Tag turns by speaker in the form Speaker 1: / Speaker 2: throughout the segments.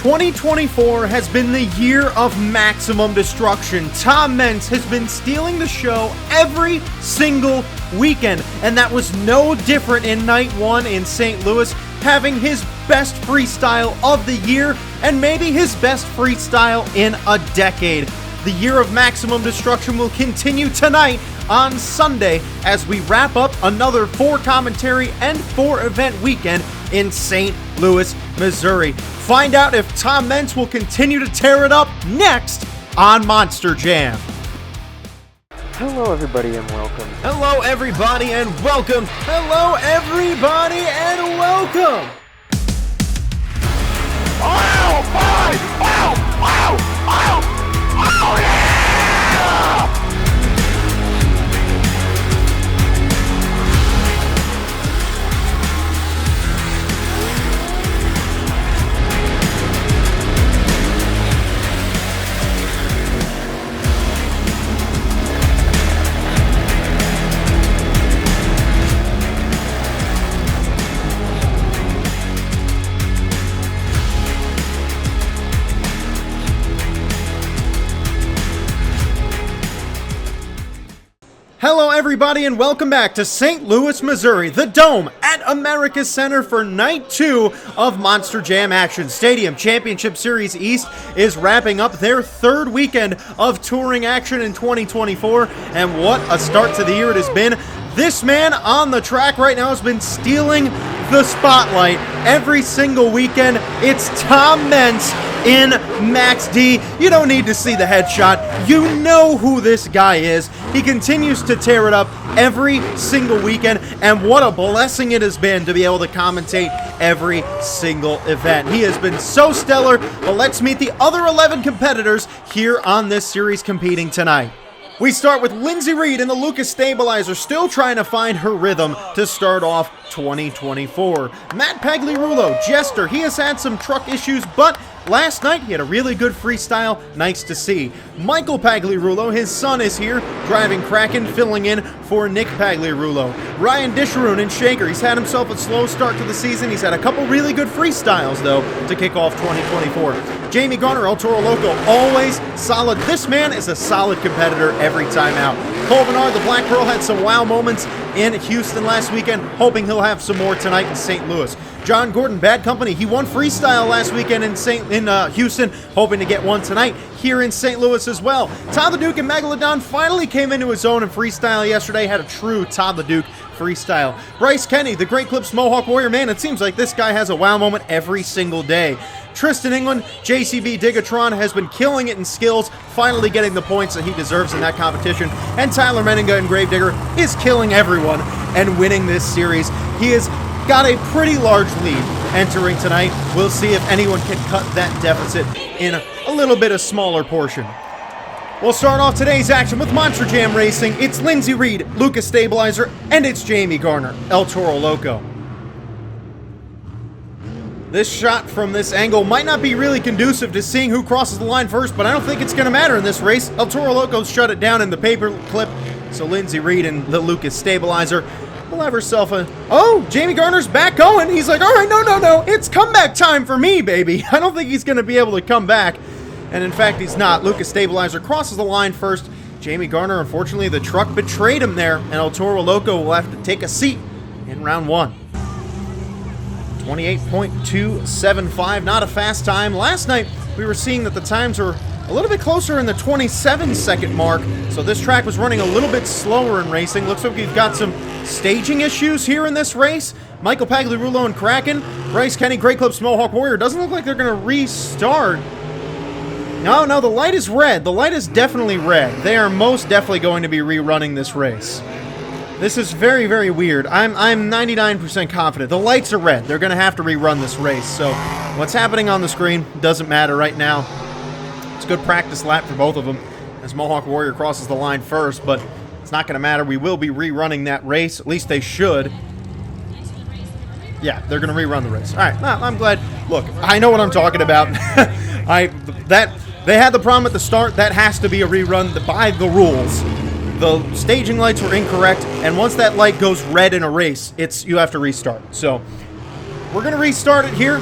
Speaker 1: 2024 has been the year of maximum destruction. Tom Meents has been stealing the show every single weekend, and that was no different in night one in St. Louis, having his best freestyle of the year and maybe his best freestyle in a decade. The year of maximum destruction will continue tonight on Sunday as we wrap up another 4 commentary and 4 event weekend in St. Louis, Missouri. Find out if Tom Meents will continue to tear it up next on Monster Jam.
Speaker 2: Hello everybody and welcome.
Speaker 1: Hello everybody and welcome. Hello everybody and welcome.
Speaker 3: Oh my! Wow! Wow! Wow! Oh yeah!
Speaker 1: Hello everybody and welcome back to St. Louis, Missouri, the Dome at America's Center for Night 2 of Monster Jam Action. Stadium Championship Series East is wrapping up their 3rd weekend of touring action in 2024, and what a start to the year it has been. This man on the track right now has been stealing the spotlight every single weekend. It's Tom Meents in Max D. You don't need to see the headshot. You know who this guy is. He continues to tear it up every single weekend, and what a blessing it has been to be able to commentate every single event. He has been so stellar, but let's meet the other 11 competitors here on this series competing tonight. We start with Lindsay Reed in the Lucas Stabilizer, still trying to find her rhythm to start off 2024. Matt Pagliarulo, Jester, he has had some truck issues, but last night he had a really good freestyle, nice to see. Michael Pagliarulo, his son, is here, driving Kraken, filling in for Nick Pagliarulo. Ryan Disharoon in Shaker, he's had himself a slow start to the season. He's had a couple really good freestyles, though, to kick off 2024. Jamie Garner, El Toro Loco, always solid. This man is a solid competitor every time out. Cole Bernard, the Black Pearl, had some wow moments in Houston last weekend, hoping he'll have some more tonight in St. Louis. John Gordon, Bad Company, he won freestyle last weekend in Houston, hoping to get one tonight here in St. Louis as well. Todd the Duke and Megalodon finally came into his own in freestyle yesterday, had a true Todd the Duke freestyle. Bryce Kenny, the Great Clips Mohawk Warrior, man, it seems like this guy has a wow moment every single day. Tristan England, JCB Digatron, has been killing it in skills, finally getting the points that he deserves in that competition. And Tyler Meninga and Gravedigger is killing everyone and winning this series. He has got a pretty large lead entering tonight. We'll see if anyone can cut that deficit in a little bit of smaller portion. We'll start off today's action with Monster Jam Racing. It's Lindsay Reed, Lucas Stabilizer, and it's Jamie Garner, El Toro Loco. This shot from this angle might not be really conducive to seeing who crosses the line first, but I don't think it's going to matter in this race. El Toro Loco shut it down in the paper clip, so Lindsay Reed and the Lucas Stabilizer will have herself a... Oh, Jamie Garner's back going. He's like, all right, no. It's comeback time for me, baby. I don't think he's going to be able to come back. And in fact, he's not. Lucas Stabilizer crosses the line first. Jamie Garner, unfortunately, the truck betrayed him there, and El Toro Loco will have to take a seat in round 1. 28.275, not a fast time. Last night, we were seeing that the times were a little bit closer in the 27-second mark, so this track was running a little bit slower in racing. Looks like we've got some staging issues here in this race. Michael Pagliarulo and Kraken. Bryce Kenny, Great Clips Mohawk Warrior. Doesn't look like they're going to restart. No, the light is red. The light is definitely red. They are most definitely going to be rerunning this race. This is very, very weird. I'm 99% confident. The lights are red. They're going to have to rerun this race. So what's happening on the screen doesn't matter right now. It's a good practice lap for both of them as Mohawk Warrior crosses the line first, but it's not going to matter. We will be rerunning that race. At least they should. Yeah, they're going to rerun the race. All right, well, I'm glad. Look, I know what I'm talking about. They had the problem at the start. That has to be a rerun by the rules. The staging lights were incorrect, and once that light goes red in a race, you have to restart. So we're going to restart it here.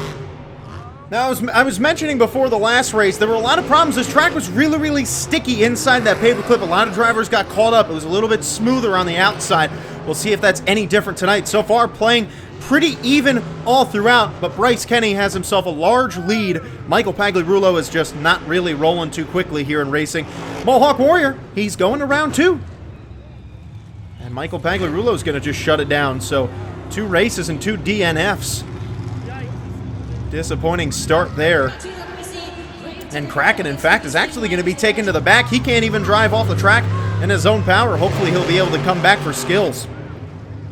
Speaker 1: Now, I was mentioning before the last race, there were a lot of problems. This track was really, really sticky inside that paperclip. A lot of drivers got caught up. It was a little bit smoother on the outside. We'll see if that's any different tonight. So far, playing pretty even all throughout, but Bryce Kenny has himself a large lead. Michael Pagliarulo is just not really rolling too quickly here in racing. Mohawk Warrior, he's going to round 2. And Michael Pagliarulo is going to just shut it down. So 2 races and 2 DNFs. Disappointing start there. And Kraken, in fact, is actually going to be taken to the back. He can't even drive off the track in his own power. Hopefully he'll be able to come back for skills.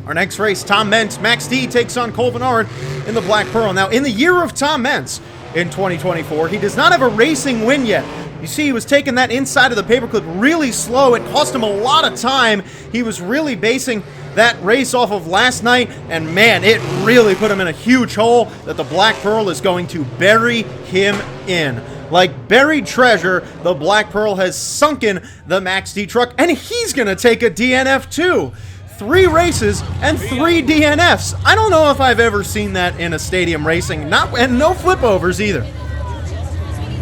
Speaker 1: Our next race, Tom Mentz. Max D takes on Cole Bernard in the Black Pearl. Now, in the year of Tom Mentz in 2024, he does not have a racing win yet. You see, he was taking that inside of the paperclip really slow. It cost him a lot of time. He was really basing that race off of last night, and man, it really put him in a huge hole that the Black Pearl is going to bury him in. Like buried treasure, the Black Pearl has sunken the Max D truck, and he's going to take a DNF too. 3 races and 3 DNFs. I don't know if I've ever seen that in a stadium racing, and no flipovers either.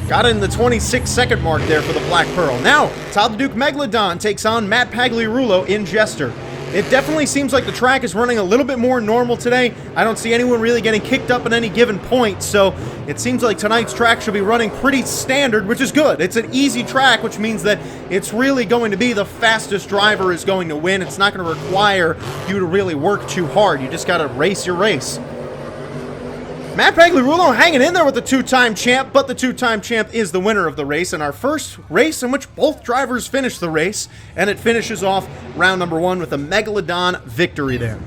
Speaker 1: Got in the 26-second mark there for the Black Pearl. Now, Todd the Duke Megalodon takes on Matt Pagliarulo in Jester. It definitely seems like the track is running a little bit more normal today. I don't see anyone really getting kicked up at any given point, so it seems like tonight's track should be running pretty standard, which is good. It's an easy track, which means that it's really going to be the fastest driver is going to win. It's not going to require you to really work too hard. You just got to race your race. Matt Pagliarulo hanging in there with the 2-time champ, but the 2-time champ is the winner of the race, and our first race in which both drivers finish the race, and it finishes off round number 1 with a Megalodon victory there.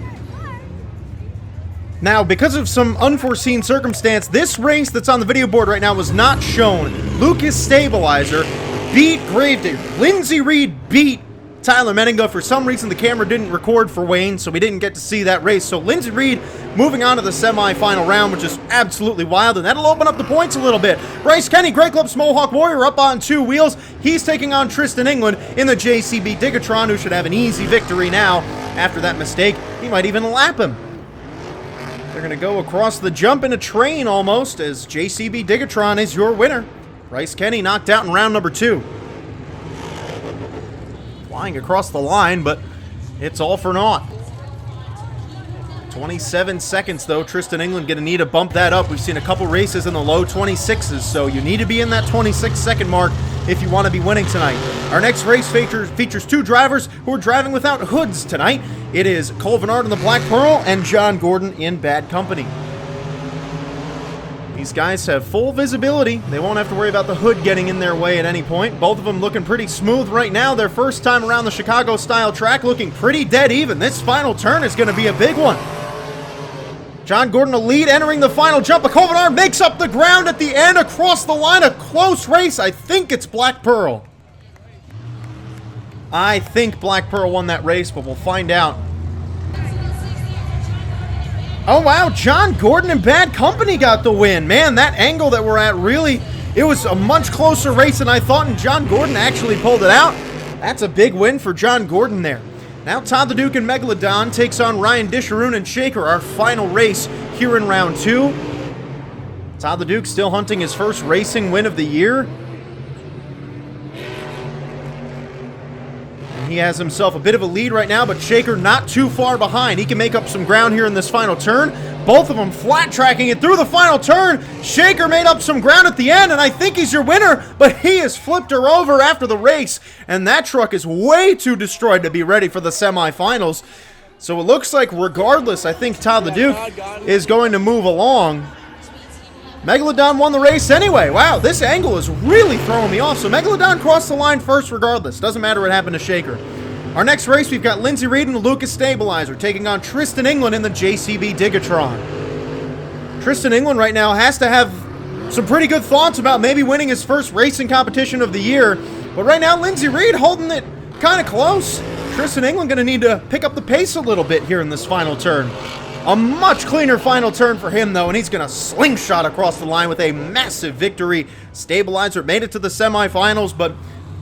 Speaker 1: Now, because of some unforeseen circumstance, this race that's on the video board right now was not shown. Lucas Stabilizer beat Gravedigger. Lindsey Reed beat Tyler Menninga. For some reason, the camera didn't record for Wayne, so we didn't get to see that race. So Lindsey Reed moving on to the semifinal round, which is absolutely wild, and that'll open up the points a little bit. Bryce Kenny, Grey Club's Mohawk Warrior, up on 2 wheels. He's taking on Tristan England in the JCB Digatron, who should have an easy victory now. After that mistake, he might even lap him. They're going to go across the jump in a train almost, as JCB Digatron is your winner. Bryce Kenny knocked out in round number 2. Flying across the line, but it's all for naught. 27 seconds, though. Tristan England going to need to bump that up. We've seen a couple races in the low 26s, so you need to be in that 26-second mark if you want to be winning tonight. Our next race features 2 drivers who are driving without hoods tonight. It is Cole Bernard in the Black Pearl and John Gordon in Bad Company. These guys have full visibility. They won't have to worry about the hood getting in their way at any point. Both of them looking pretty smooth right now. Their first time around the Chicago-style track looking pretty dead even. This final turn is going to be a big one. John Gordon, a lead, entering the final jump. Cole Bernard makes up the ground at the end across the line. A close race. I think it's Black Pearl. I think Black Pearl won that race, but we'll find out. Oh, wow, John Gordon and Bad Company got the win. Man, that angle that we're at really, it was a much closer race than I thought, and John Gordon actually pulled it out. That's a big win for John Gordon there. Now Todd the Duke and Megalodon takes on Ryan Disharoon and Shaker, our final race here in round 2. Todd the Duke still hunting his first racing win of the year. He has himself a bit of a lead right now, but Shaker not too far behind. He can make up some ground here in this final turn. Both of them flat tracking it through the final turn. Shaker made up some ground at the end, and I think he's your winner, but he has flipped her over after the race, and that truck is way too destroyed to be ready for the semifinals. So it looks like regardless, I think Todd the Duke is going to move along. Megalodon won the race anyway. Wow, this angle is really throwing me off. So Megalodon crossed the line first regardless. Doesn't matter what happened to Shaker. Our next race, we've got Lindsey Reed and Lucas Stabilizer taking on Tristan England in the JCB Digatron. Tristan England right now has to have some pretty good thoughts about maybe winning his first racing competition of the year. But right now, Lindsey Reed holding it kind of close. Tristan England going to need to pick up the pace a little bit here in this final turn. A much cleaner final turn for him, though, and he's going to slingshot across the line with a massive victory. Stabilizer made it to the semifinals, but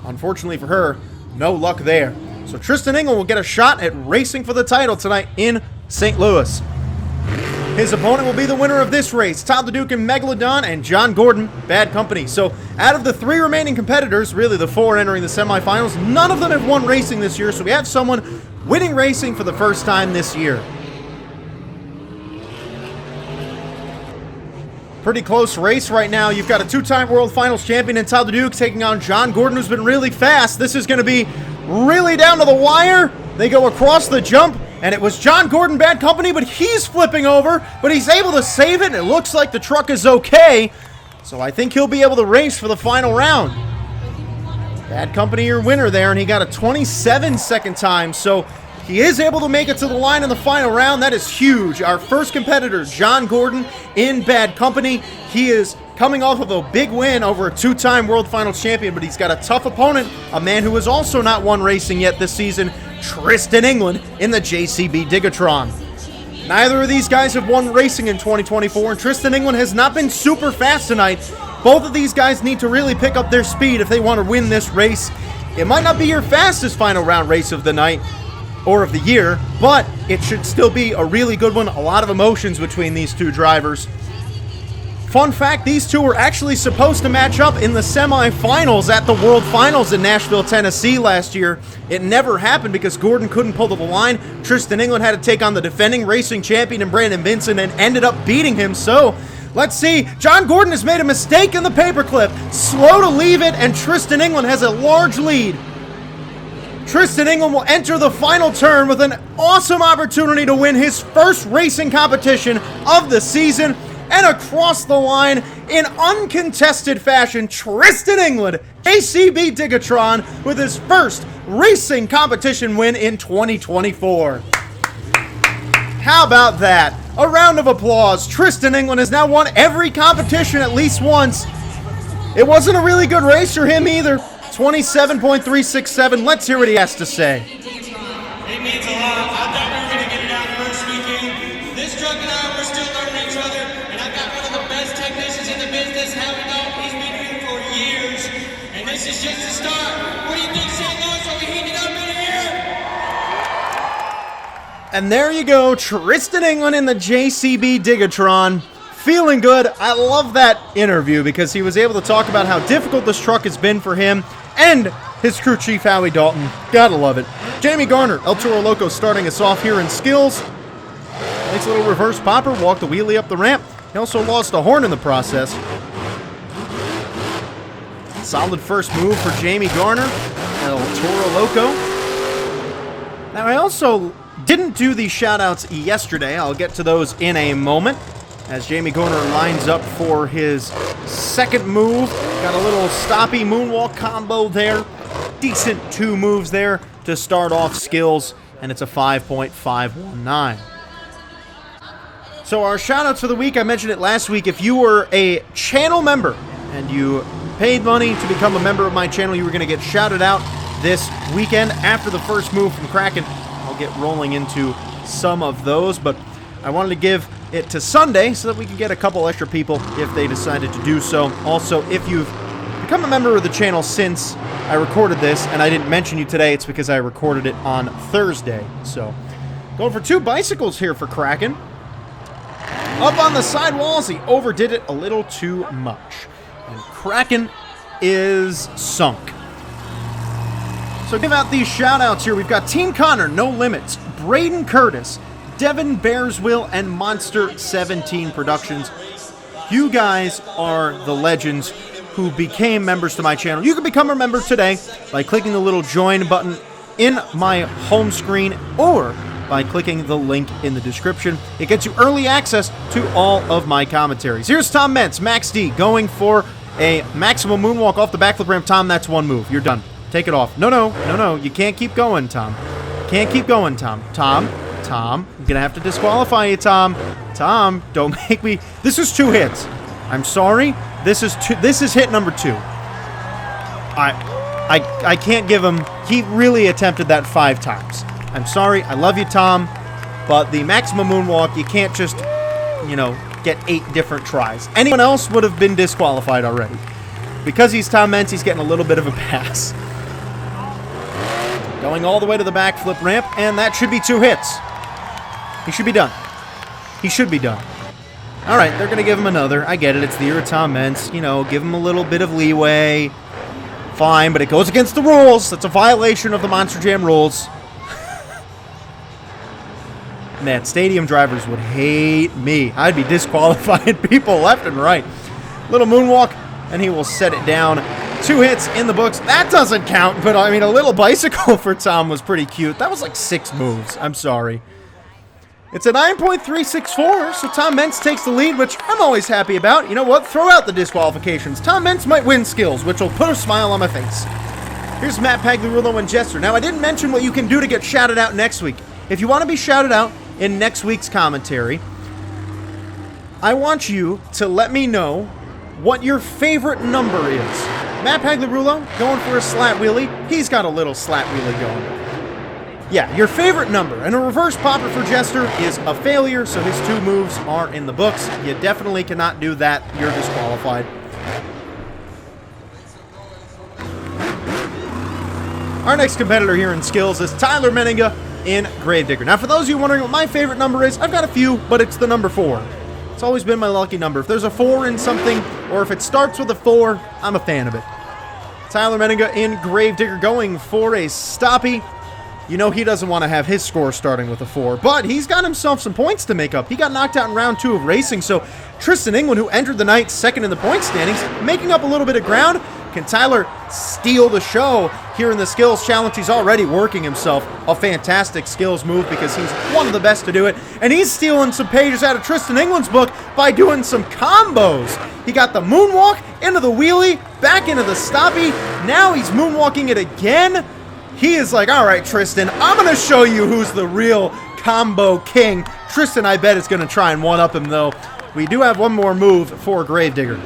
Speaker 1: unfortunately for her, no luck there. So Tristan England will get a shot at racing for the title tonight in St. Louis. His opponent will be the winner of this race, Todd the Duke and Megalodon, and John Gordon, Bad Company. So out of the 3 remaining competitors, really the 4 entering the semifinals, none of them have won racing this year, so we have someone winning racing for the first time this year. Pretty close race right now. You've got a 2-time World Finals champion in Todd the Duke taking on John Gordon, who's been really fast. This is going to be really down to the wire. They go across the jump, and it was John Gordon, Bad Company, but he's flipping over, but he's able to save it, and it looks like the truck is okay. So I think he'll be able to race for the final round. Bad Company, your winner there, and he got a 27-second time, so he is able to make it to the line in the final round. That is huge. Our first competitor, John Gordon, in Bad Company. He is coming off of a big win over a 2-time World Finals champion, but he's got a tough opponent, a man who has also not won racing yet this season, Tristan England, in the JCB Digatron. Neither of these guys have won racing in 2024, and Tristan England has not been super fast tonight. Both of these guys need to really pick up their speed if they want to win this race. It might not be your fastest final round race of the night or of the year, but it should still be a really good one. A lot of emotions between these two drivers. Fun fact, these two were actually supposed to match up in the semifinals at the World Finals in Nashville, Tennessee last year. It never happened because Gordon couldn't pull to the line. Tristan England had to take on the defending racing champion in Brandon Vincent and ended up beating him. So let's see. John Gordon has made a mistake in the paperclip. Slow to leave it, and Tristan England has a large lead. Tristan England will enter the final turn with an awesome opportunity to win his first racing competition of the season. And across the line, in uncontested fashion, Tristan England, JCB Digatron, with his first racing competition win in 2024. How about that? A round of applause. Tristan England has now won every competition at least once. It wasn't a really good race for him either. 27.367. Let's hear what he has to say.
Speaker 4: It means a lot. I thought we were going to get it out first weekend. This truck and I, we're still learning each other, and I got one of the best technicians in the business helping out. He's been here for years, and this is just the start. What do you think, St. Louis? Are we heating up in here?
Speaker 1: And there you go, Tristan England in the JCB Digatron. Feeling good. I love that interview because he was able to talk about how difficult this truck has been for him and his crew chief, Howie Dalton. Gotta love it. Jamie Garner, El Toro Loco, starting us off here in skills. Nice little reverse popper, walked the wheelie up the ramp. He also lost a horn in the process. Solid first move for Jamie Garner, El Toro Loco. Now, I also didn't do these shout-outs yesterday. I'll get to those in a moment. As Jamie Garner lines up for his second move. Got a little stoppy moonwalk combo there. Decent 2 moves there to start off skills, and it's a 5.519. So our shout-outs for the week, I mentioned it last week. If you were a channel member and you paid money to become a member of my channel, you were going to get shouted out this weekend after the first move from Kraken. I'll get rolling into some of those, but I wanted to give it to Sunday so that we can get a couple extra people if they decided to do so. Also, if you've become a member of the channel since I recorded this and I didn't mention you today, it's because I recorded it on Thursday. So, going for 2 bicycles here for Kraken. Up on the sidewalls, he overdid it a little too much. And Kraken is sunk. So give out these shout-outs here. We've got Team Connor, No Limits, Braden Curtis, Devin Bearswill, and Monster 17 Productions. You guys are the legends who became members to my channel. You can become a member today by clicking the little join button in my home screen or by clicking the link in the description. It gets you early access to all of my commentaries. Here's Tom Mentz, Max D, going for a maximum moonwalk off the backflip ramp. Tom, that's 1 move. You're done. Take it off. No. You can't keep going, Tom. Can't keep going, Tom. Tom, I'm gonna have to disqualify you, Tom. Tom, don't make me. This is 2 hits. I'm sorry. This is hit number 2. I can't give him. He really attempted that 5 times. I'm sorry. I love you, Tom, but the maximum moonwalk, you can't just, get 8 different tries. Anyone else would have been disqualified already. Because he's Tom Mentz, he's getting a little bit of a pass. Going all the way to the backflip ramp, and that should be 2 hits. He should be done. He should be done. All right, they're going to give him another. I get it. It's the year of Tom Meents. You know, give him a little bit of leeway. Fine, but it goes against the rules. That's a violation of the Monster Jam rules. Man, stadium drivers would hate me. I'd be disqualifying people left and right. Little moonwalk, and he will set it down. 2 hits in the books. That doesn't count, but I mean, a little bicycle for Tom was pretty cute. That was like 6 moves. I'm sorry. It's a 9.364, so Tom Meents takes the lead, which I'm always happy about. You know what? Throw out the disqualifications. Tom Meents might win skills, which will put a smile on my face. Here's Matt Pagliarulo and Jester. Now, I didn't mention what you can do to get shouted out next week. If you want to be shouted out in next week's commentary, I want you to let me know what your favorite number is. Matt Pagliarulo going for a slat wheelie. He's got a little slat wheelie going. Yeah, your favorite number. And a reverse popper for Jester is a failure, so his 2 moves are in the books. You definitely cannot do that. You're disqualified. Our next competitor here in skills is Tyler Menninga in Gravedigger. Now, for those of you wondering what my favorite number is, I've got a few, but it's the number 4. It's always been my lucky number. If there's a 4 in something, or if it starts with a 4, I'm a fan of it. Tyler Menninga in Gravedigger going for a stoppie. You know he doesn't want to have his score starting with a 4, but he's got himself some points to make up. He got knocked out in round 2 of racing, so Tristan England, who entered the night second in the point standings, making up a little bit of ground. Can Tyler steal the show here in the skills challenge? He's already working himself a fantastic skills move because he's one of the best to do it, and he's stealing some pages out of Tristan England's book by doing some combos. He got the moonwalk into the wheelie, back into the stoppie. Now he's moonwalking it again. He is like, all right, Tristan, I'm going to show you who's the real combo king. Tristan, I bet, is going to try and one-up him, though. We do have one more move for Gravedigger.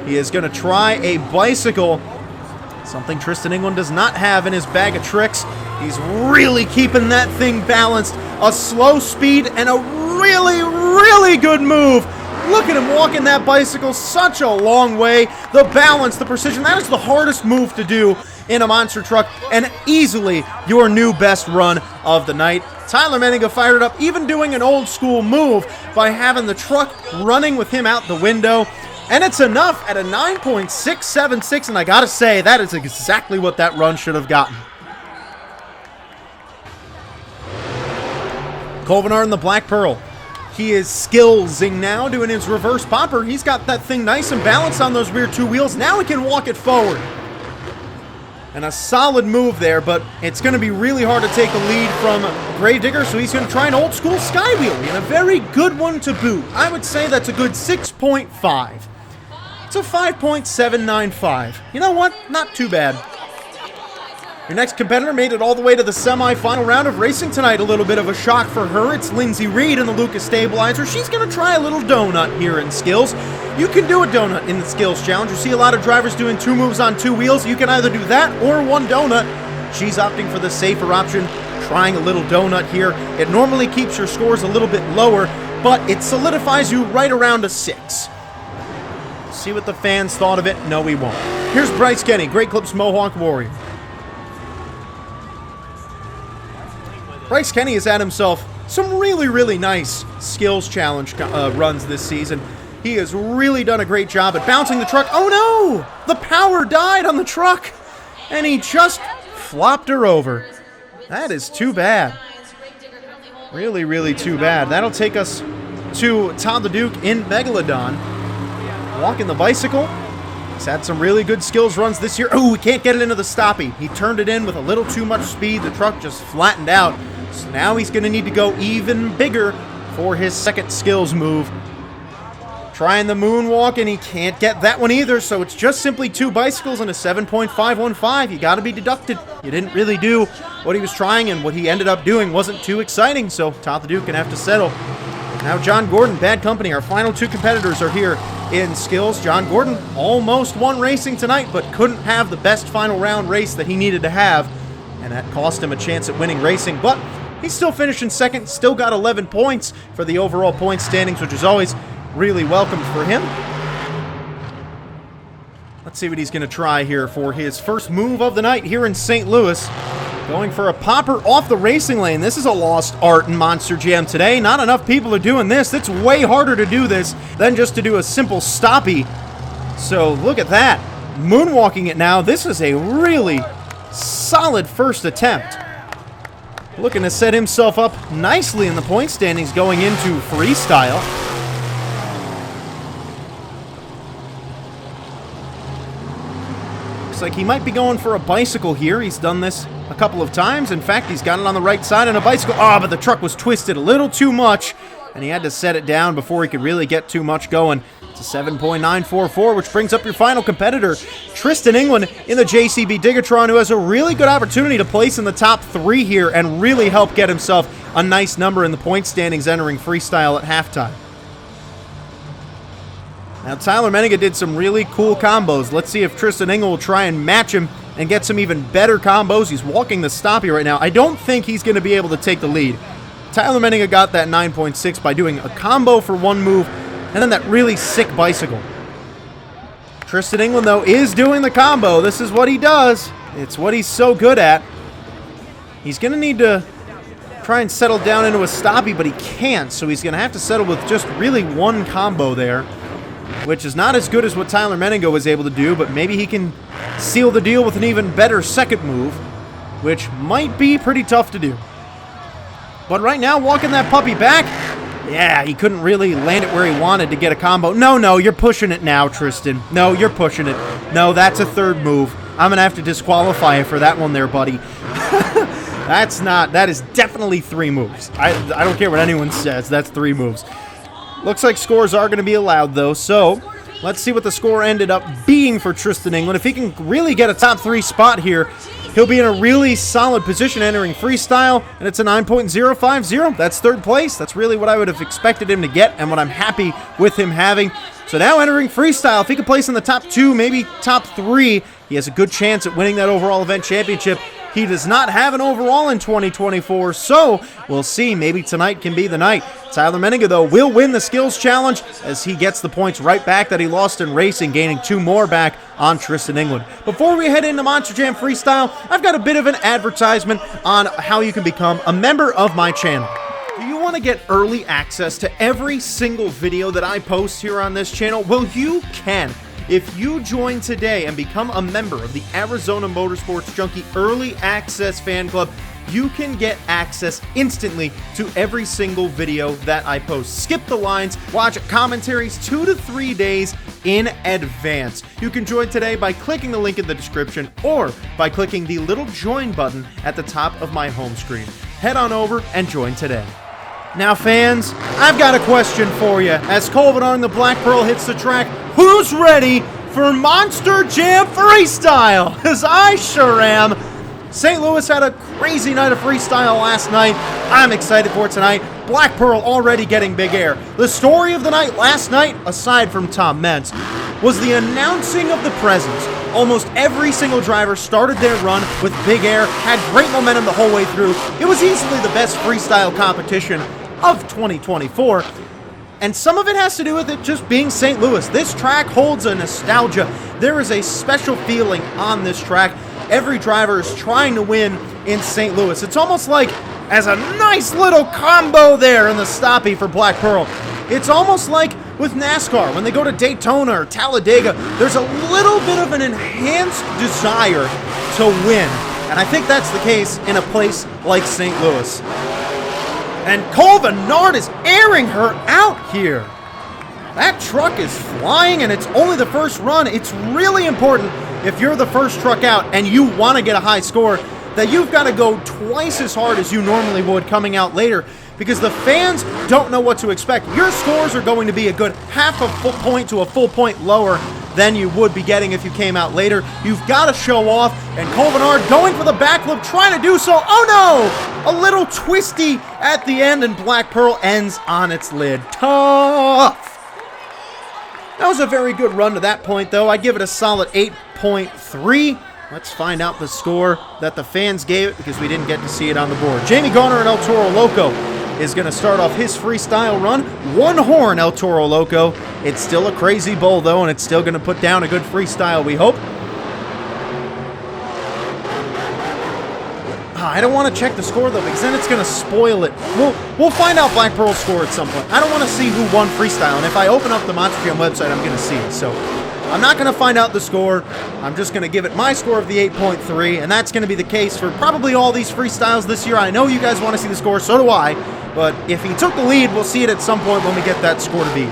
Speaker 1: He is going to try a bicycle, something Tristan England does not have in his bag of tricks. He's really keeping that thing balanced. A slow speed and a really, really good move. Look at him walking that bicycle such a long way. The balance, the precision, that is the hardest move to do in a monster truck, and easily your new best run of the night. Tyler Menninga fired it up, even doing an old school move by having the truck running with him out the window. And it's enough at a 9.676, and I gotta say, that is exactly what that run should have gotten. Colvenar in the Black Pearl. He is skillsing now, doing his reverse popper. He's got that thing nice and balanced on those rear 2 wheels. Now he can walk it forward. And a solid move there, but it's going to be really hard to take a lead from Gravedigger, so he's going to try an old-school sky wheelie, and a very good one to boot. I would say that's a good 6.5. It's a 5.795. You know what? Not too bad. Your next competitor made it all the way to the semi-final round of racing tonight. A little bit of a shock for her. It's Lindsay Reed in the Lucas Stabilizer. She's going to try a little donut here in skills. You can do a donut in the skills challenge. You see a lot of drivers doing 2 moves on 2 wheels. You can either do that or 1 donut. She's opting for the safer option, trying a little donut here. It normally keeps your scores a little bit lower, but it solidifies you right around a 6. See what the fans thought of it? No, we won't. Here's Bryce Kenny, Great Clips Mohawk Warrior. Bryce Kenny has had himself some really, really nice skills challenge runs this season. He has really done a great job at bouncing the truck. Oh no! The power died on the truck, and he just flopped her over. That is too bad. Really, really too bad. That'll take us to Todd the Duke in Megalodon. Walking the bicycle. He's had some really good skills runs this year. Oh, he can't get it into the stoppie. He turned it in with a little too much speed. The truck just flattened out. So now he's going to need to go even bigger for his second skills move. Trying the moonwalk, and he can't get that one either, so it's just simply 2 bicycles and a 7.515. You got to be deducted. You didn't really do what he was trying, and what he ended up doing wasn't too exciting, so Todd the Duke can have to settle. Now John Gordon, Bad Company. Our final 2 competitors are here in skills. John Gordon almost won racing tonight, but couldn't have the best final round race that he needed to have, and that cost him a chance at winning racing, but he's still finishing second, still got 11 points for the overall point standings, which is always really welcome for him. Let's see what he's going to try here for his first move of the night here in St. Louis. Going for a popper off the racing lane. This is a lost art in Monster Jam today. Not enough people are doing this. It's way harder to do this than just to do a simple stoppie. So look at that. Moonwalking it now. This is a really solid first attempt. Looking to set himself up nicely in the point standings going into freestyle. Looks like he might be going for a bicycle here. He's done this a couple of times. In fact, he's got it on the right side on a bicycle. Oh, but the truck was twisted a little too much, and he had to set it down before he could really get too much going. It's a 7.944, which brings up your final competitor, Tristan England in the JCB Digatron, who has a really good opportunity to place in the top 3 here and really help get himself a nice number in the point standings entering freestyle at halftime. Now, Tyler Menninga did some really cool combos. Let's see if Tristan Engel will try and match him and get some even better combos. He's walking the stoppie right now. I don't think he's going to be able to take the lead. Tyler Menninga got that 9.6 by doing a combo for one move and then that really sick bicycle. Tristan England, though, is doing the combo. This is what he does. It's what he's so good at. He's going to need to try and settle down into a stoppie, but he can't, so he's going to have to settle with just really one combo there, which is not as good as what Tyler Menninga was able to do, but maybe he can seal the deal with an even better second move, which might be pretty tough to do. But right now, walking that puppy back, yeah, he couldn't really land it where he wanted to get a combo. No, you're pushing it now, Tristan. No, you're pushing it. No, that's a third move. I'm going to have to disqualify you for that one there, buddy. That is definitely 3 moves. I don't care what anyone says, that's 3 moves. Looks like scores are going to be allowed, though, so let's see what the score ended up being for Tristan England. If he can really get a top 3 spot here, he'll be in a really solid position entering freestyle, and it's a 9.050. That's 3rd place. That's really what I would have expected him to get and what I'm happy with him having. So now entering freestyle, if he can place in the top 2, maybe top 3, he has a good chance at winning that overall event championship. He does not have an overall in 2024, so we'll see. Maybe tonight can be the night. Tyler Menninga, though, will win the skills challenge as he gets the points right back that he lost in racing, gaining 2 more back on Tristan England. Before we head into Monster Jam Freestyle, I've got a bit of an advertisement on how you can become a member of my channel. Do you want to get early access to every single video that I post here on this channel? Well, you can. If you join today and become a member of the Arizona Motorsports Junkie Early Access Fan Club, you can get access instantly to every single video that I post. Skip the lines, watch commentaries 2 to 3 days in advance. You can join today by clicking the link in the description or by clicking the little join button at the top of my home screen. Head on over and join today. Now, fans, I've got a question for you. As Colvin the Black Pearl hits the track, who's ready for Monster Jam Freestyle? Because I sure am. St. Louis had a crazy night of freestyle last night. I'm excited for tonight. Black Pearl already getting big air. The story of the night last night, aside from Tom Mentz, was the announcing of the presents. Almost every single driver started their run with big air, had great momentum the whole way through. It was easily the best freestyle competition of 2024. And some of it has to do with it just being St. Louis. This track holds a nostalgia. There is a special feeling on this track. Every driver is trying to win in St. Louis. It's almost like as a nice little combo there in the stoppie for Black Pearl. It's almost like with NASCAR, when they go to Daytona or Talladega, there's a little bit of an enhanced desire to win. And I think that's the case in a place like St. Louis. And Colvin is airing her out here. That truck is flying and it's only the first run. It's really important if you're the first truck out and you want to get a high score that you've got to go twice as hard as you normally would coming out later because the fans don't know what to expect. Your scores are going to be a good half a full point to a full point lower than you would be getting if you came out later. You've got to show off, and Colvin going for the backflip, trying to do so. Oh no! A little twisty at the end, and Black Pearl ends on its lid. Tough! That was a very good run to that point, though. I give it a solid 8.3. Let's find out the score that the fans gave it because we didn't get to see it on the board. Jamie Garner and El Toro Loco is going to start off his freestyle run. One horn, El Toro Loco. It's still a crazy bull, though, and it's still going to put down a good freestyle, we hope. I don't want to check the score, though, because then it's going to spoil it. We'll find out Black Pearl's score at some point. I don't want to see who won freestyle, and if I open up the Monster Jam website, I'm going to see it. So I'm not going to find out the score. I'm just going to give it my score of the 8.3, and that's going to be the case for probably all these freestyles this year. I know you guys want to see the score, so do I, but if he took the lead, we'll see it at some point when we get that score to beat.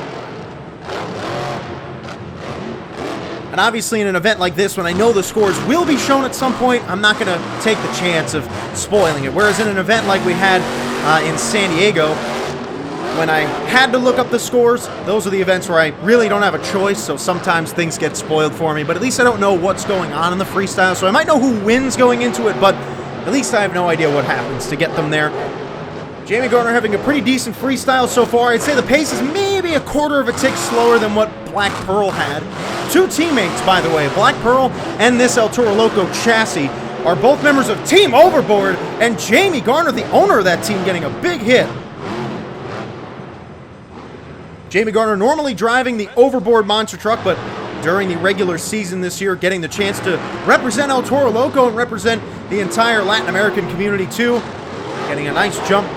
Speaker 1: And obviously in an event like this, when I know the scores will be shown at some point, I'm not going to take the chance of spoiling it. Whereas in an event like we had in San Diego, when I had to look up the scores, those are the events where I really don't have a choice, so sometimes things get spoiled for me. But at least I don't know what's going on in the freestyle, so I might know who wins going into it, but at least I have no idea what happens to get them there. Jamie Garner having a pretty decent freestyle so far. I'd say the pace is maybe a quarter of a tick slower than what Black Pearl had. Two teammates, by the way, Black Pearl and this El Toro Loco chassis, are both members of Team Overboard, and Jamie Garner, the owner of that team, getting a big hit. Jamie Garner normally driving the Overboard monster truck, but during the regular season this year, getting the chance to represent El Toro Loco and represent the entire Latin American community too. Getting a nice jump.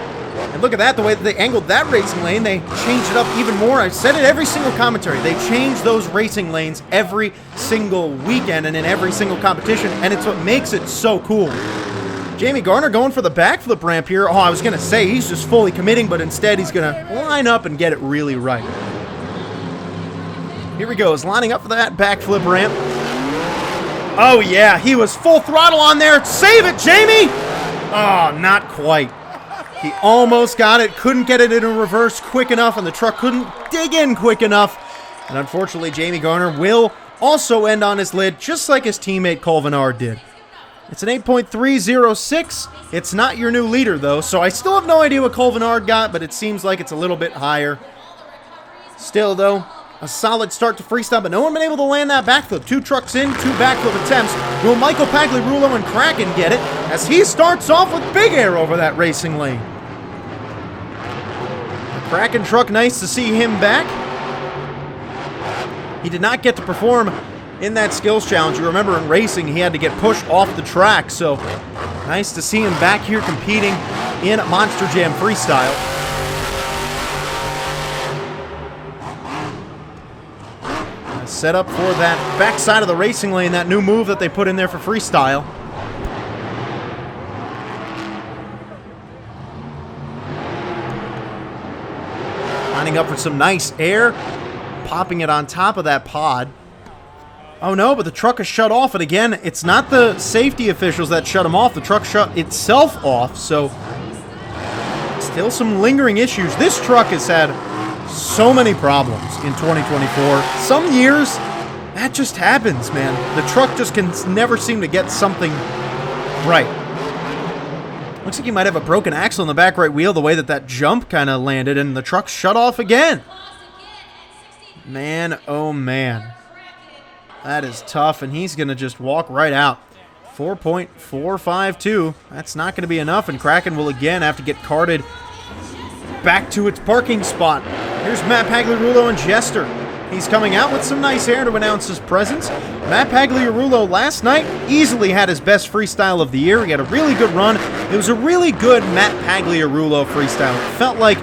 Speaker 1: And look at that, the way that they angled that racing lane, they changed it up even more. I've said it every single commentary. They change those racing lanes every single weekend and in every single competition, and it's what makes it so cool. Jamie Garner going for the backflip ramp here. Oh, I was going to say he's just fully committing, but instead he's going to line up and get it really right. Here he goes, lining up for that backflip ramp. Oh yeah, he was full throttle on there. Save it, Jamie! Oh, not quite. He almost got it, couldn't get it in a reverse quick enough, and the truck couldn't dig in quick enough. And unfortunately, Jamie Garner will also end on his lid, just like his teammate Colvinard did. It's an 8.306. It's not your new leader, though, so I still have no idea what Colvinard got, but it seems like it's a little bit higher. Still, though, a solid start to freestyle, but no one been able to land that backflip. Two trucks in, two backflip attempts. Will Michael Pagliarulo and Kraken get it as he starts off with big air over that racing lane? The Kraken truck, nice to see him back. He did not get to perform in that skills challenge. You remember in racing, he had to get pushed off the track, so nice to see him back here competing in Monster Jam Freestyle. Set up for that backside of the racing lane, that new move that they put in there for freestyle. Lining up for some nice air, popping it on top of that pod. Oh no, but the truck is shut off, and again, it's not the safety officials that shut him off. The truck shut itself off, so still some lingering issues. This truck has had so many problems in 2024. Some years, that just happens, man. The truck just can never seem to get something right. Looks like he might have a broken axle in the back right wheel, the way that that jump kind of landed, and the truck shut off again. Man, oh man. That is tough, and he's going to just walk right out. 4.452. That's not going to be enough, and Kraken will again have to get carted back to its parking spot. Here's Matt Pagliarulo and Jester. He's coming out with some nice air to announce his presence. Matt Pagliarulo last night easily had his best freestyle of the year. He had a really good run. It was a really good Matt Pagliarulo freestyle. It felt like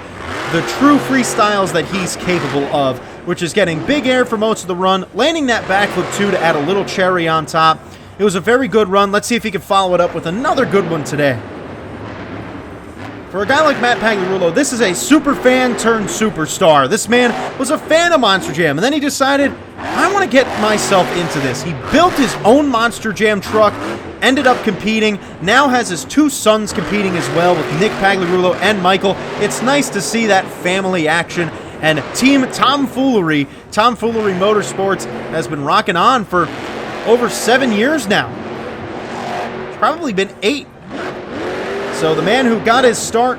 Speaker 1: the true freestyles that he's capable of, which is getting big air for most of the run, landing that backflip too to add a little cherry on top. It was a very good run. Let's see if he can follow it up with another good one today. For a guy like Matt Pagliarulo, this is a super fan turned superstar. This man was a fan of Monster Jam, and then he decided, I want to get myself into this. He built his own Monster Jam truck, ended up competing, now has his two sons competing as well with Nick Pagliarulo and Michael. It's nice to see that family action, and Team Tomfoolery Motorsports has been rocking on for over 7 years now. It's probably been 8. So the man who got his start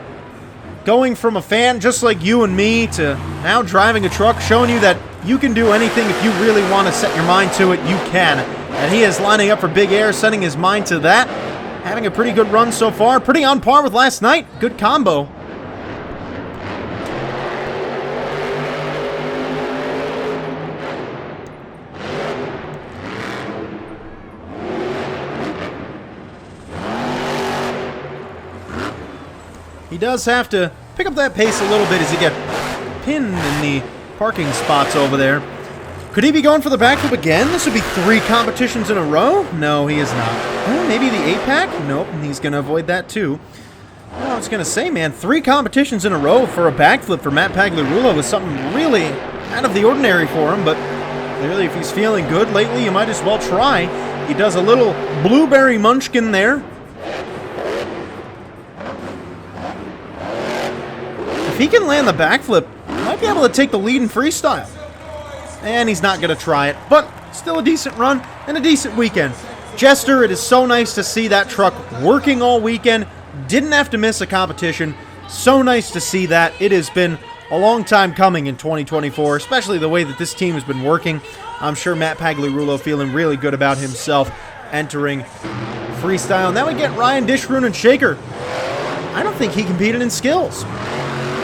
Speaker 1: going from a fan just like you and me to now driving a truck, showing you that you can do anything if you really want to set your mind to it, you can. And he is lining up for big air, setting his mind to that. Having a pretty good run so far, pretty on par with last night. Good combo. he does have to pick up that pace a little bit as he gets pinned in the parking spots over there. Could he be going for the backflip again? This would be 3 competitions in a row? No, he is not. Oh, maybe the 8-pack? Nope, he's going to avoid that too. Well, I was going to say, man, 3 competitions in a row for a backflip for Matt Pagliarulo was something really out of the ordinary for him, but clearly if he's feeling good lately, you might as well try. He does a little blueberry munchkin there. If he can land the backflip, he might be able to take the lead in freestyle. And he's not going to try it, but still a decent run and a decent weekend. Jester, it is so nice to see that truck working all weekend. Didn't have to miss a competition. So nice to see that. It has been a long time coming in 2024, especially the way that this team has been working. I'm sure Matt Pagliarulo feeling really good about himself entering freestyle. And then we get Ryan Disharoon and Shaker. I don't think he competed in skills.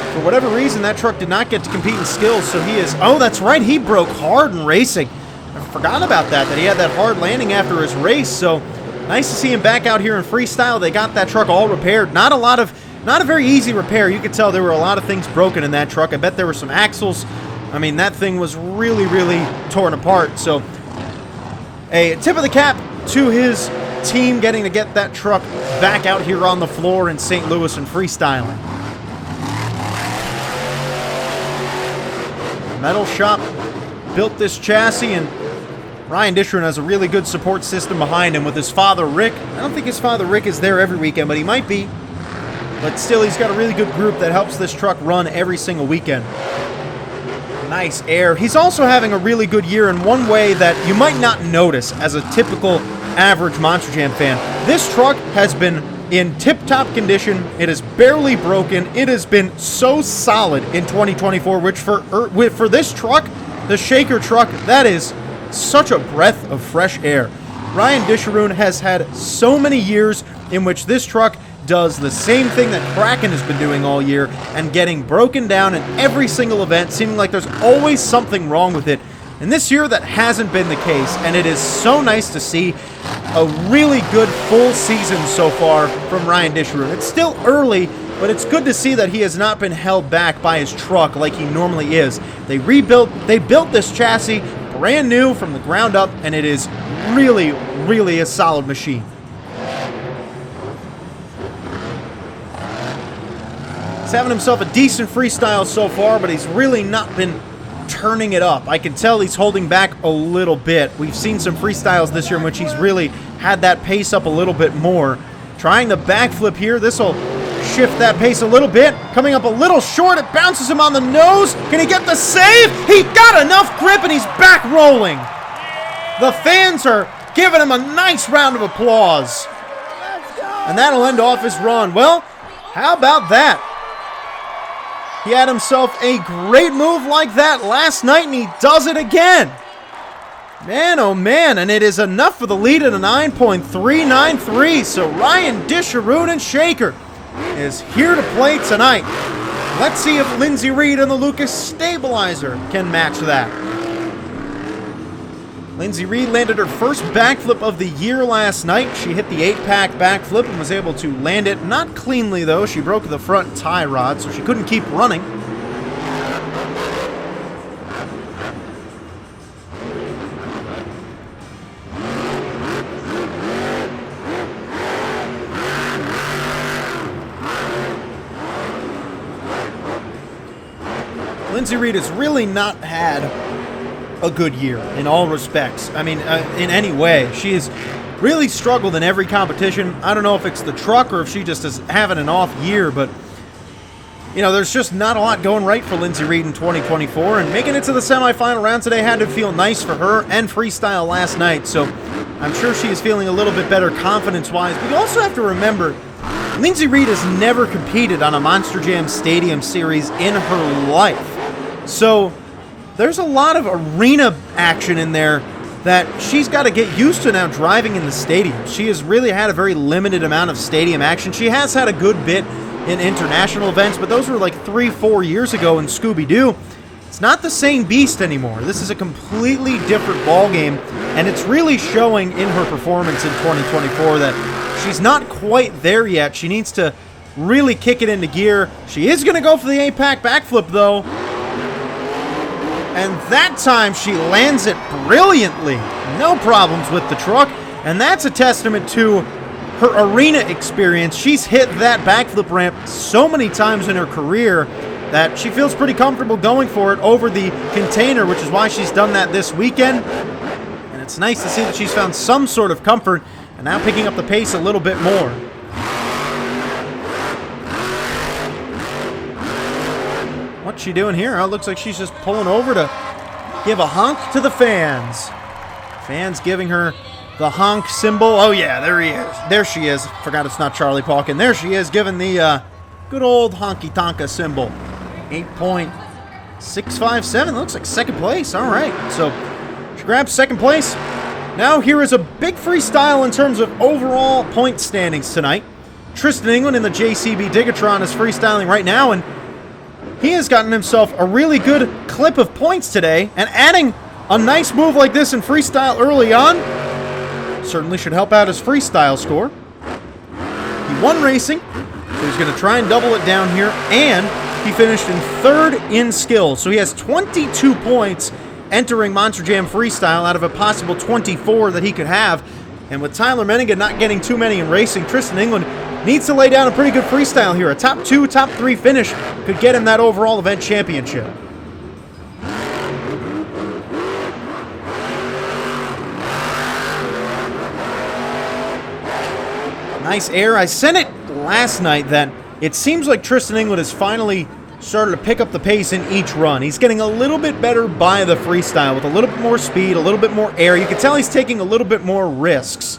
Speaker 1: For whatever reason, that truck did not get to compete in skills, so he is... Oh, that's right, he broke hard in racing. I forgot about that he had that hard landing after his race, so nice to see him back out here in freestyle. They got that truck all repaired. Not a very easy repair. You could tell there were a lot of things broken in that truck. I bet there were some axles. I mean, that thing was really, really torn apart, so a tip of the cap to his team getting to get that truck back out here on the floor in St. Louis and freestyling. Metal Shop built this chassis, and Ryan Disharoon has a really good support system behind him with his father, Rick. I don't think his father, Rick, is there every weekend, but he might be. But still, he's got a really good group that helps this truck run every single weekend. Nice air. He's also having a really good year in one way that you might not notice as a typical average Monster Jam fan. This truck has been in tip-top condition. It is barely broken. It has been so solid in 2024, which for this truck, the Shaker truck, that is such a breath of fresh air. Ryan Disharoon has had so many years in which this truck does the same thing that Kraken has been doing all year and getting broken down in every single event, seeming like there's always something wrong with it. And this year, that hasn't been the case, and it is so nice to see a really good full season so far from Ryan Disharoon. It's still early, but it's good to see that he has not been held back by his truck like he normally is. They built this chassis brand new from the ground up, and it is really, really a solid machine. He's having himself a decent freestyle so far, but he's really not been turning it up. I can tell he's holding back a little bit. We've seen some freestyles this year in which he's really had that pace up a little bit more. Trying the backflip here. This will shift that pace a little bit. Coming up a little short. It bounces him on the nose. Can he get the save? He got enough grip and he's back rolling. The fans are giving him a nice round of applause. And that'll end off his run. Well, how about that? He had himself a great move like that last night, and he does it again. Man, oh man, and it is enough for the lead at a 9.393. So Ryan Disharoon and Shaker is here to play tonight. Let's see if Lindsay Reed and the Lucas Stabilizer can match that. Lindsay Reed landed her first backflip of the year last night. She hit the 8-pack backflip and was able to land it, not cleanly though. She broke the front tie rod, so she couldn't keep running. Lindsay Reed has really not had a good year in all respects. I mean, in any way. She has really struggled in every competition. I don't know if it's the truck or if she just is having an off year, but you know, there's just not a lot going right for Lindsay Reed in 2024, and making it to the semifinal round today had to feel nice for her and freestyle last night, so I'm sure she is feeling a little bit better confidence-wise. But you also have to remember, Lindsay Reed has never competed on a Monster Jam Stadium series in her life, so there's a lot of arena action in there that she's got to get used to now driving in the stadium. She has really had a very limited amount of stadium action. She has had a good bit in international events, but those were like 3-4 years ago in Scooby-Doo. It's not the same beast anymore. This is a completely different ballgame, and it's really showing in her performance in 2024 that she's not quite there yet. She needs to really kick it into gear. She is going to go for the 8-pack backflip, though. And that time, she lands it brilliantly. No problems with the truck. And that's a testament to her arena experience. She's hit that backflip ramp so many times in her career that she feels pretty comfortable going for it over the container, which is why she's done that this weekend. And it's nice to see that she's found some sort of comfort and now picking up the pace a little bit more. What's she doing here? Oh, it looks like she's just pulling over to give a honk to the fans. Fans giving her the honk symbol. Oh, yeah, there he is. There she is. Forgot it's not Charlie Pauken. There she is, giving the good old honky-tonka symbol. 8.657. Looks like second place. All right. So she grabs second place. Now here is a big freestyle in terms of overall point standings tonight. Tristan England in the JCB Digatron is freestyling right now, and he has gotten himself a really good clip of points today, and adding a nice move like this in freestyle early on certainly should help out his freestyle score. He won racing, so he's going to try and double it down here, and he finished in third in skills. So he has 22 points entering Monster Jam Freestyle out of a possible 24 that he could have. And with Tyler Menninga not getting too many in racing, Tristan England needs to lay down a pretty good freestyle here. A top 2, top 3 finish could get him that overall event championship. Nice air. I said it last night that it seems like Tristan England has finally started to pick up the pace in each run. He's getting a little bit better by the freestyle with a little bit more speed, a little bit more air. You can tell he's taking a little bit more risks.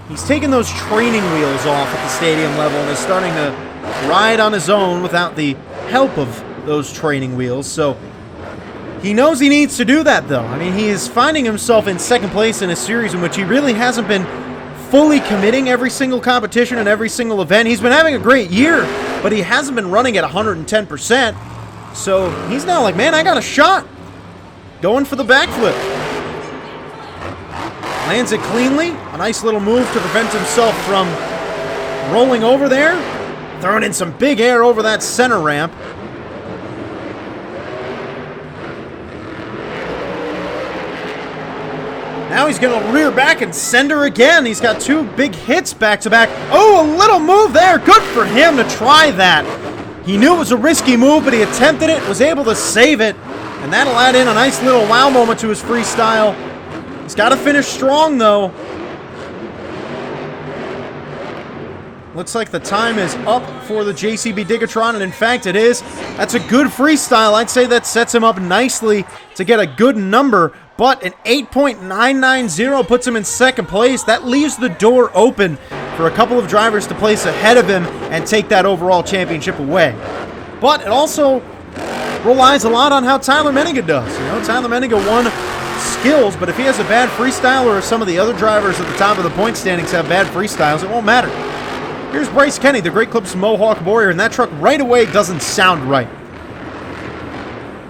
Speaker 1: He's taken those training wheels off at the stadium level and is starting to ride on his own without the help of those training wheels. So he knows he needs to do that, though. I mean, he is finding himself in second place in a series in which he really hasn't been fully committing every single competition and every single event. He's been having a great year, but he hasn't been running at 110%. So he's now like, man, I got a shot. Going for the backflip. Lands it cleanly. A nice little move to prevent himself from rolling over there. Throwing in some big air over that center ramp. Now he's going to rear back and send her again. He's got 2 big hits back-to-back. Oh, a little move there. Good for him to try that. He knew it was a risky move, but he attempted it, was able to save it, and that'll add in a nice little wow moment to his freestyle. He's got to finish strong, though. Looks like the time is up for the JCB Digatron, and in fact it is. That's a good freestyle. I'd say that sets him up nicely to get a good number, but an 8.990 puts him in second place. That leaves the door open for a couple of drivers to place ahead of him and take that overall championship away. But it also relies a lot on how Tyler Menninga does. You know, Tyler Menninga won skills, but if he has a bad freestyle or if some of the other drivers at the top of the point standings have bad freestyles, it won't matter. Here's Bryce Kenny, the Great Clips MOHAWK Warrior, and that truck right away doesn't sound right.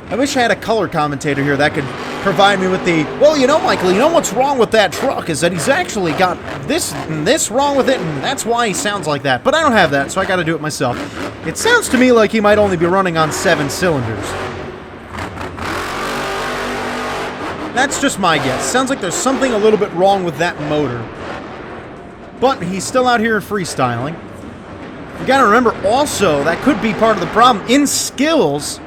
Speaker 1: I wish I had a color commentator here that could provide me with the, well, you know, Michael, you know what's wrong with that truck is that he's actually got this and this wrong with it, and that's why he sounds like that. But I don't have that, so I got to do it myself. It sounds to me like he might only be running on 7 cylinders. That's just my guess. Sounds like there's something a little bit wrong with that motor. But he's still out here freestyling. You got to remember also, that could be part of the problem. In skills,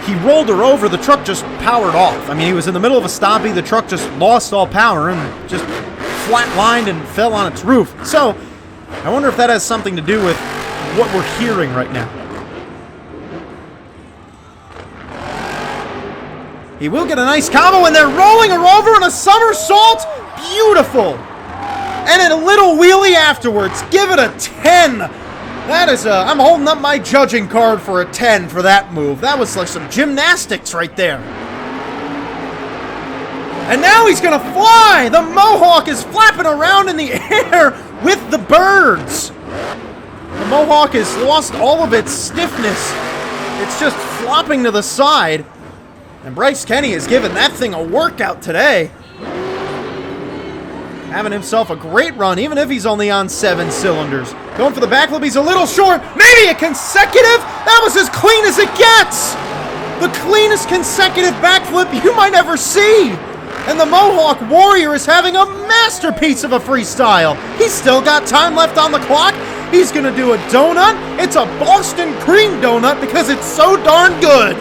Speaker 1: he rolled her over, the truck just powered off. I mean, he was in the middle of a stoppie, the truck just lost all power and just flatlined and fell on its roof. So, I wonder if that has something to do with what we're hearing right now. He will get a nice combo, and they're rolling her over on a somersault. Beautiful. And a little wheelie afterwards. Give it a 10. That is I'm holding up my judging card for a 10 for that move. That was like some gymnastics right there. And now he's going to fly. The MOHAWK is flapping around in the air with the birds. The MOHAWK has lost all of its stiffness. It's just flopping to the side. And Bryce Kenny has given that thing a workout today. Having himself a great run, even if he's only on 7 cylinders. Going for the backflip, he's a little short. Maybe a consecutive? That was as clean as it gets! The cleanest consecutive backflip you might ever see! And the Mohawk Warrior is having a masterpiece of a freestyle. He's still got time left on the clock. He's gonna do a donut. It's a Boston cream donut because it's so darn good.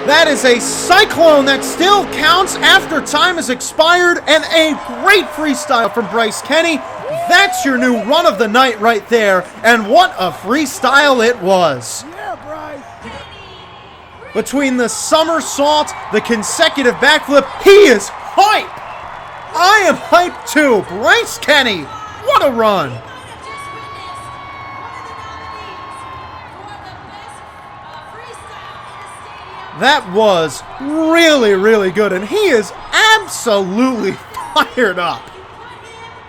Speaker 1: That is a cyclone that still counts after time has expired, and a great freestyle from Bryce Kenny. That's your new run of the night right there, and what a freestyle it was.
Speaker 3: Yeah, Bryce.
Speaker 1: Between the somersault, the consecutive backflip, he is hype. I am hyped too. Bryce Kenny, what a run. That was really, really good, and he is absolutely fired up.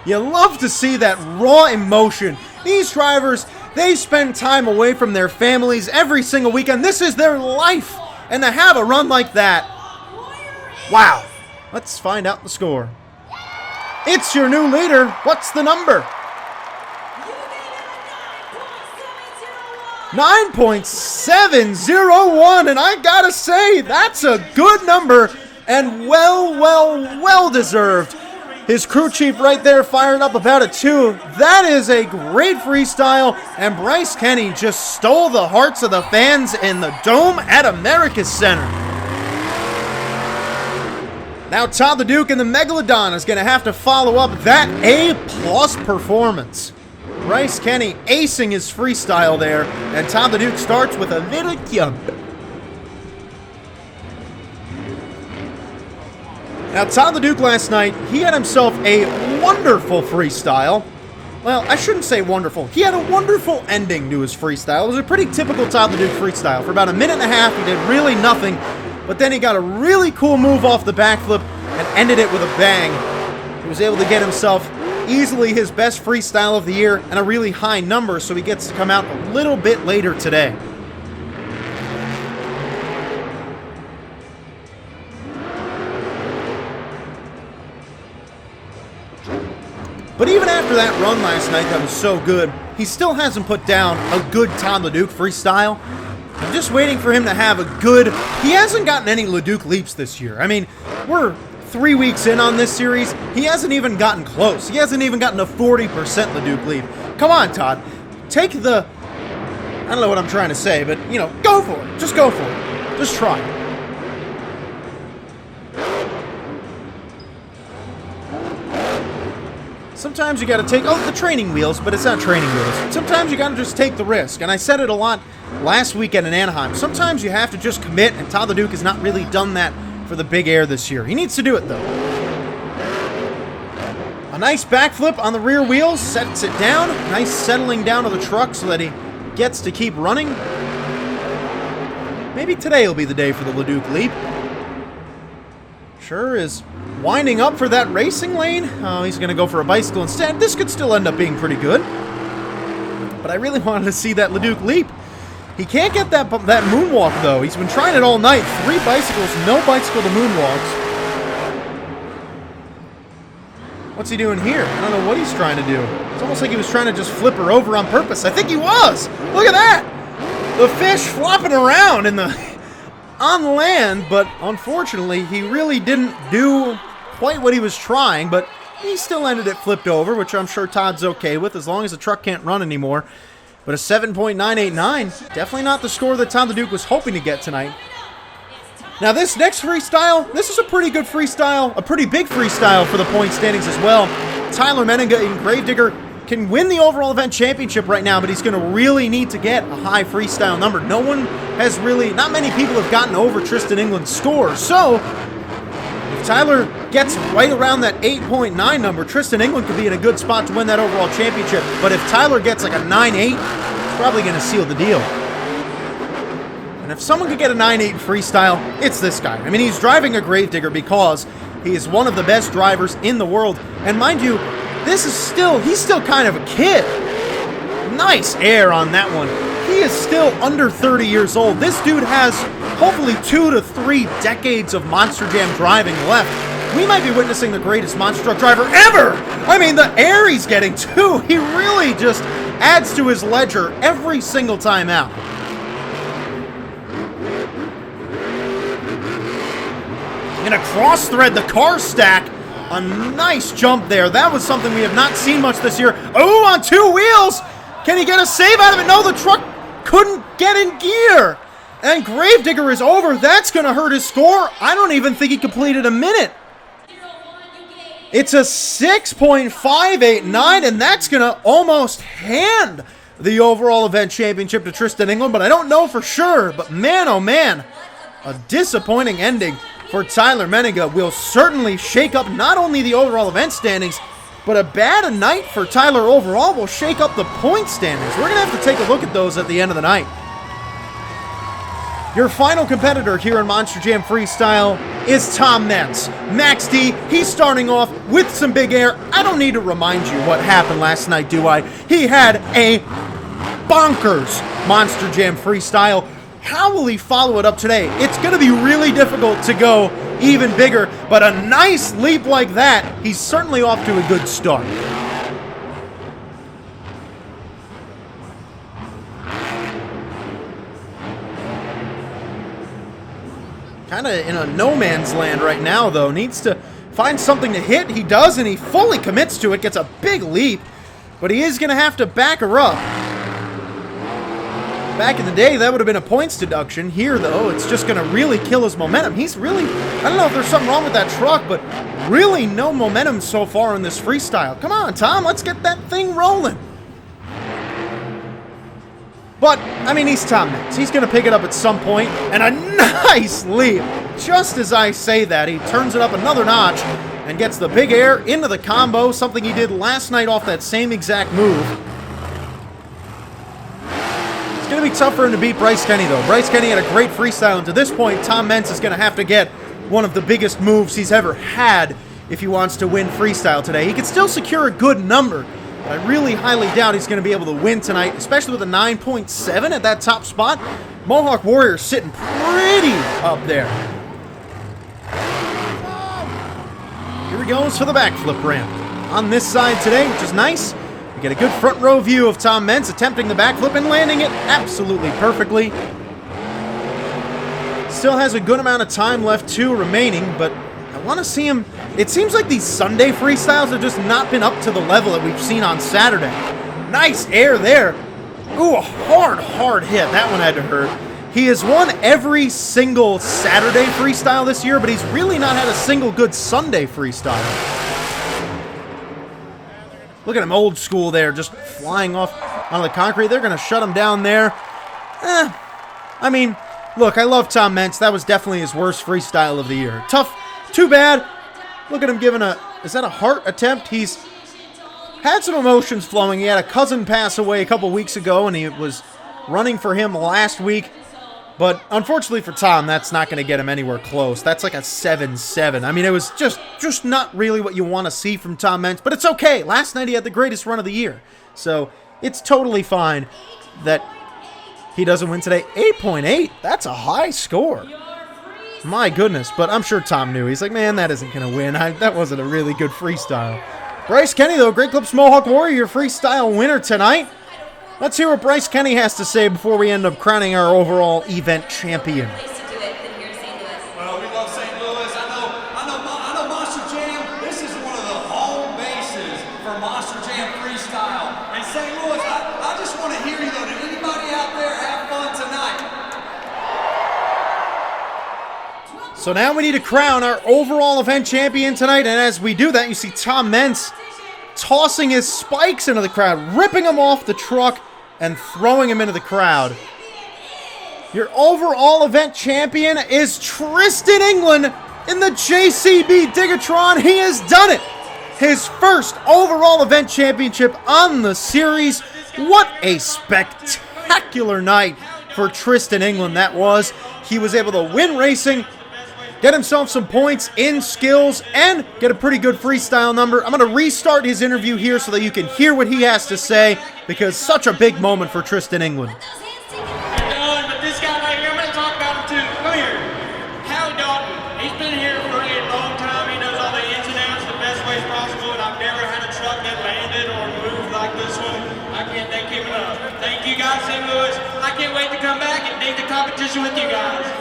Speaker 1: You love to see that raw emotion. These drivers, they spend time away from their families every single weekend. This is their life, and to have a run like that, wow. Let's find out the score. It's your new leader. What's the number? 9.701, and I gotta say, that's a good number, and well deserved. His crew chief right there fired up about it too. That is a great freestyle, and Bryce Kenny just stole the hearts of the fans in the Dome at America's Center. Now Todd the Duke and the Megalodon is gonna have to follow up that A+ performance. Bryce Kenny acing his freestyle there, and Todd the Duke starts with a little jump. Now, Todd the Duke last night, he had himself a wonderful freestyle. Well, I shouldn't say wonderful. He had a wonderful ending to his freestyle. It was a pretty typical Todd the Duke freestyle. For about a minute and a half, he did really nothing, but then he got a really cool move off the backflip and ended it with a bang. He was able to get himself easily his best freestyle of the year and a really high number, so he gets to come out a little bit later today. But even after that run last night that was so good, he still hasn't put down a good Todd LeDuc freestyle. I'm just waiting for him to have a good... He hasn't gotten any LeDuc leaps this year. I mean, we're 3 weeks in on this series. He hasn't even gotten close. He hasn't even gotten a 40% LeDuc leap. Come on, Todd. Take the... I don't know what I'm trying to say, but, you know, go for it. Just go for it. Just try. Sometimes you gotta take, the training wheels, but it's not training wheels. Sometimes you gotta just take the risk, and I said it a lot last weekend in Anaheim. Sometimes you have to just commit, and Todd LeDuc has not really done that for the big air this year. He needs to do it, though. A nice backflip on the rear wheels, sets it down. Nice settling down of the truck so that he gets to keep running. Maybe today will be the day for the LeDuc leap. Sure is winding up for that racing lane. Oh, he's going to go for a bicycle instead. This could still end up being pretty good. But I really wanted to see that LeDuc leap. He can't get that moonwalk, though. He's been trying it all night. 3 bicycles, no bicycle to moonwalks. What's he doing here? I don't know what he's trying to do. It's almost like he was trying to just flip her over on purpose. I think he was. Look at that. The fish flopping around in the... on land, but unfortunately, he really didn't do quite what he was trying, but he still ended it flipped over, which I'm sure Todd's okay with, as long as the truck can't run anymore. But a 7.989, definitely not the score that Todd LeDuc was hoping to get tonight. Now this next freestyle, this is a pretty good freestyle, a pretty big freestyle for the point standings as well. Tyler Menninga in Gravedigger can win the overall event championship right now, but he's going to really need to get a high freestyle number. No one has really, not many people have gotten over Tristan England's score. So, if Tyler gets right around that 8.9 number, Tristan England could be in a good spot to win that overall championship. But if Tyler gets like a 9.8, it's probably going to seal the deal. And if someone could get a 9.8 freestyle, it's this guy. I mean, he's driving a Gravedigger because he is one of the best drivers in the world. And mind you, he's still kind of a kid. Nice air on that one. he is still under 30 years old. This dude has hopefully 2 to 3 decades of Monster Jam driving left. We might be witnessing the greatest monster truck driver ever! I mean, the air he's getting too, he really just adds to his ledger every single time out. Gonna cross-thread the car stack. A nice jump there. That was something we have not seen much this year. Oh, on 2 wheels! Can he get a save out of it? No, the truck couldn't get in gear. And Gravedigger is over. That's gonna hurt his score. I don't even think he completed a minute. It's a 6.589, and that's going to almost hand the overall event championship to Tristan England, but I don't know for sure. But man, oh man, a disappointing ending for Tyler Menninga will certainly shake up not only the overall event standings, but a bad night for Tyler overall will shake up the point standings. We're going to have to take a look at those at the end of the night. Your final competitor here in Monster Jam Freestyle is Tom Meents. Max D, he's starting off with some big air. I don't need to remind you what happened last night, do I? He had a bonkers Monster Jam Freestyle. How will he follow it up today? It's going to be really difficult to go even bigger, but a nice leap like that, he's certainly off to a good start. Kind of in a no man's land right now, though. Needs to find something to hit. He does, and he fully commits to it. Gets a big leap, but he is going to have to back her up. Back in the day, that would have been a points deduction. Here, though, it's just going to really kill his momentum. He's really, I don't know if there's something wrong with that truck, but really no momentum so far in this freestyle. Come on, Tom, let's get that thing rolling. But, I mean, he's Tom Meents. He's going to pick it up at some point, and a nice leap. Just as I say that, he turns it up another notch and gets the big air into the combo, something he did last night off that same exact move. It's going to be tough for him to beat Bryce Kenny, though. Bryce Kenny had a great freestyle, and to this point, Tom Meents is going to have to get one of the biggest moves he's ever had if he wants to win freestyle today. He can still secure a good number, but I really highly doubt he's going to be able to win tonight, especially with a 9.7 at that top spot. Mohawk Warrior sitting pretty up there. Here he goes for the backflip ramp. On this side today, which is nice. We get a good front row view of Tom Meents attempting the backflip and landing it absolutely perfectly. Still has a good amount of time left too remaining, but I want to see him. It seems like these Sunday freestyles have just not been up to the level that we've seen on Saturday. Nice air there. Ooh, a hard hit. That one had to hurt. He has won every single Saturday freestyle this year, but he's really not had a single good Sunday freestyle. Look at him, old school there, just flying off on the concrete. They're going to shut him down there. I mean, look, I love Tom Meents. That was definitely his worst freestyle of the year. Tough, too bad. Look at him giving a, is that a heart attempt? He's had some emotions flowing. He had a cousin pass away a couple weeks ago, and he was running for him last week. But unfortunately for Tom, that's not going to get him anywhere close. That's like a 7-7. I mean, it was just not really what you want to see from Tom Meents, but it's okay. Last night he had the greatest run of the year. So it's totally fine that he doesn't win today. 8.8, that's a high score. My goodness, but I'm sure Tom knew. He's like, man, that isn't going to win. That wasn't a really good freestyle. Bryce Kenny, though, Great Clips Mohawk Warrior, your freestyle winner tonight. Let's hear what Bryce Kenny has to say before we end up crowning our overall event champion.
Speaker 3: Well, we love St. Louis. I know Monster Jam. This is one of the home bases for Monster Jam Freestyle. And St. Louis, I just want to hear you, though. Did anybody out there have fun tonight?
Speaker 1: So now we need to crown our overall event champion tonight, and as we do that, you see Tom Meents tossing his spikes into the crowd, ripping them off the truck, and throwing him into the crowd. Your overall event champion is Tristan England in the JCB Digatron. He has done it! His first overall event championship on the series. What a spectacular night for Tristan England that was. He was able to win racing, get himself some points in skills, and get a pretty good freestyle number. I'm going to restart his interview here so that you can hear what he has to say, because such a big moment for Tristan England.
Speaker 4: out this one. I can't thank him enough. Thank you guys, St. Louis. I can't wait to come back and take the competition with you guys.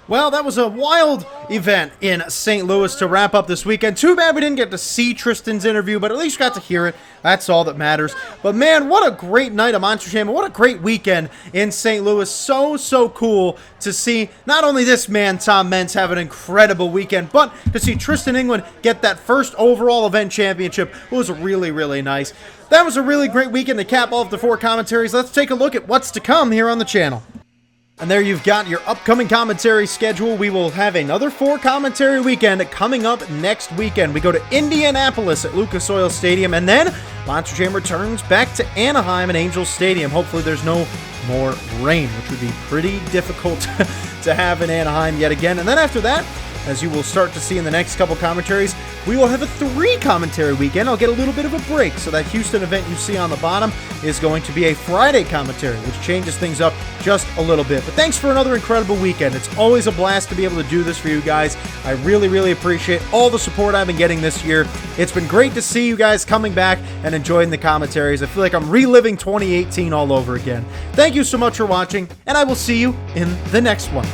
Speaker 1: Well, that was a wild event in St. Louis to wrap up this weekend. Too bad we didn't get to see Tristan's interview, but at least got to hear it. That's all that matters. But man, what a great night of Monster Jam, and what a great weekend in St. Louis. So cool to see not only this man, Tom Meents, have an incredible weekend, but to see Tristan England get that first overall event championship was really nice. That was a really great weekend to cap off the 4 commentaries. Let's take a look at what's to come here on the channel. And there you've got your upcoming commentary schedule. We will have another 4 commentary weekend coming up next weekend. We go to Indianapolis at Lucas Oil Stadium, and then Monster Jam returns back to Anaheim at Angels Stadium. Hopefully there's no more rain, which would be pretty difficult to have in Anaheim yet again. And then after that, as you will start to see in the next couple commentaries, we will have a 3 commentary weekend. I'll get a little bit of a break, so that Houston event you see on the bottom is going to be a Friday commentary, which changes things up just a little bit. But thanks for another incredible weekend. It's always a blast to be able to do this for you guys. I really appreciate all the support I've been getting this year. It's been great to see you guys coming back and enjoying the commentaries. I feel like I'm reliving 2018 all over again. Thank you so much for watching, and I will see you in the next one.